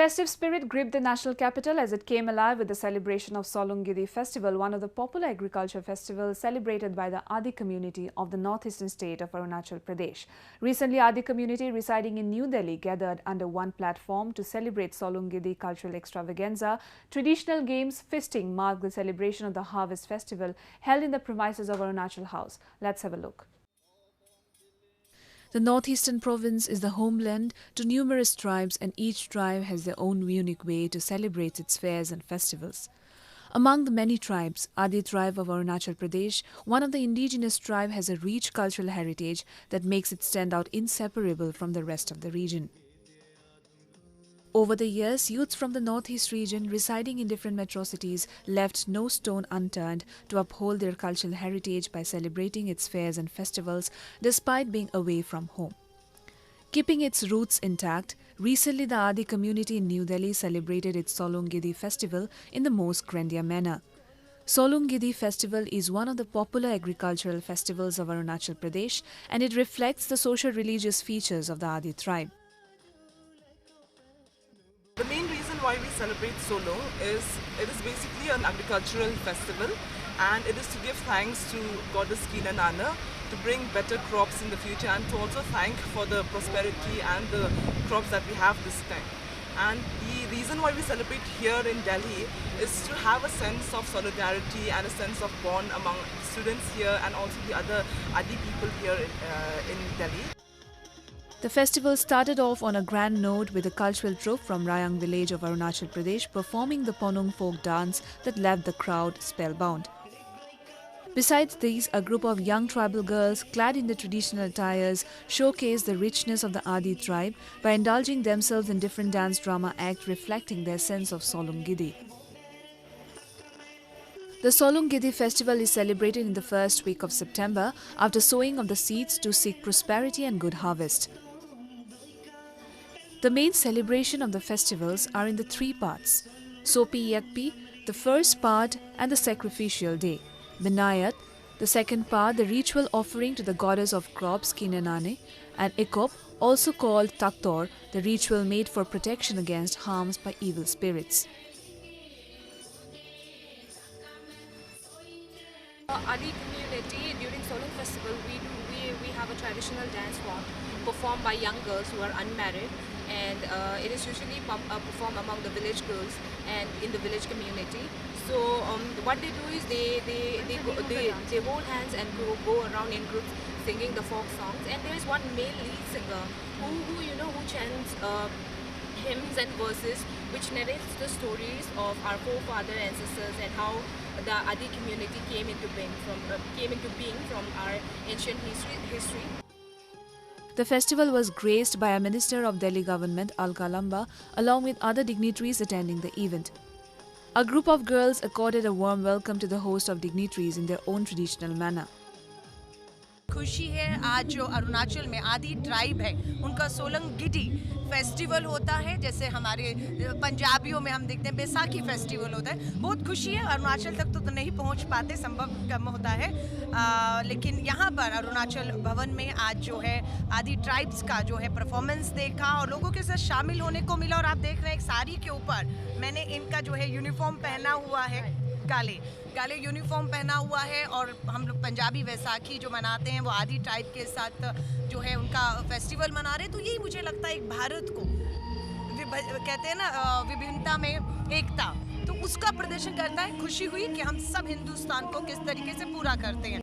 Festive spirit gripped the national capital as it came alive with the celebration of Solung Gidi Festival, one of the popular agriculture festivals celebrated by the Adi community of the northeastern state of Arunachal Pradesh. Recently, Adi community residing in New Delhi gathered under one platform to celebrate Solung Gidi cultural extravaganza. Traditional games, feasting marked the celebration of the harvest festival held in the premises of Arunachal House. Let's have a look. The northeastern province is the homeland to numerous tribes, and each tribe has their own unique way to celebrate its fairs and festivals. Among the many tribes, Adi tribe of Arunachal Pradesh, one of the indigenous tribe, has a rich cultural heritage that makes it stand out inseparable from the rest of the region. Over the years, youths from the northeast region residing in different metro cities left no stone unturned to uphold their cultural heritage by celebrating its fairs and festivals despite being away from home. Keeping its roots intact, recently the Adi community in New Delhi celebrated its Solung Gidi festival in the most grandiose manner. Solung Gidi festival is one of the popular agricultural festivals of Arunachal Pradesh, and it reflects the social-religious features of the Adi tribe. The main reason why we celebrate Solung is it is basically an agricultural festival, and it is to give thanks to Goddess Kinanana to bring better crops in the future, and to also thank for the prosperity and the crops that we have this time. And the reason why we celebrate here in Delhi is to have a sense of solidarity and a sense of bond among students here and also the other Adi people here in Delhi. The festival started off on a grand note with a cultural troupe from Rayang village of Arunachal Pradesh performing the Ponung folk dance that left the crowd spellbound. Besides these, a group of young tribal girls clad in the traditional attires showcased the richness of the Adi tribe by indulging themselves in different dance drama acts reflecting their sense of Solung Gidi. The Solung Gidi festival is celebrated in the first week of September after sowing of the seeds to seek prosperity and good harvest. The main celebration of the festivals are in the three parts: Sopi Yakpi, the first part, and the sacrificial day; Binayat, the second part, the ritual offering to the goddess of crops Kinanane; and Ikop, also called Taktor, the ritual made for protection against harms by evil spirits. Adi community, during Solung festival, we have a traditional dance form performed by young girls who are unmarried, and it is usually performed among the village girls and in the village community. So what they do is they hold hands and go around in groups singing the folk songs, and there is one male lead singer who chants hymns and verses which narrates the stories of our forefathers and ancestors and how the Adi community came into being from our ancient history. The festival was graced by a minister of Delhi government, Alka Lamba, along with other dignitaries attending the event. A group of girls accorded a warm welcome to the host of dignitaries in their own traditional manner. खुशी है आज जो अरुणाचल में आदि tribe है उनका Solang giddy festival होता है। जैसे हमारे पंजाबियों में हम देखते हैं बैसाखी फेस्टिवल होता है। बहुत खुशी है, अरुणाचल तक तो नहीं पहुंच पाते, संभव कम होता है, लेकिन यहाँ पर अरुणाचल भवन में आज जो है आदि ट्राइब्स का जो है परफॉर्मेंस देखा और लोगों के साथ शामिल होने को मिला। और आप देख रहे हैं एक साड़ी के ऊपर मैंने इनका जो है यूनिफॉर्म पहना हुआ है, काले यूनिफॉर्म पहना हुआ है, और हम लोग पंजाबी वैसाखी जो मनाते हैं वो आदि टाइप के साथ जो है उनका फेस्टिवल मना रहे हैं। तो यही मुझे लगता है एक भारत को कहते हैं ना विभिन्नता में एकता, तो उसका प्रदर्शन करता है। खुशी हुई कि हम सब हिंदुस्तान को किस तरीके से पूरा करते हैं।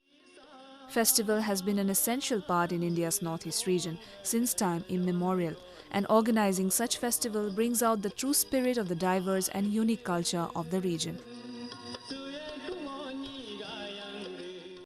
Festival has been an essential part in India's northeast region since time immemorial, and organizing such festival brings out the true spirit of the diverse and unique culture of the region.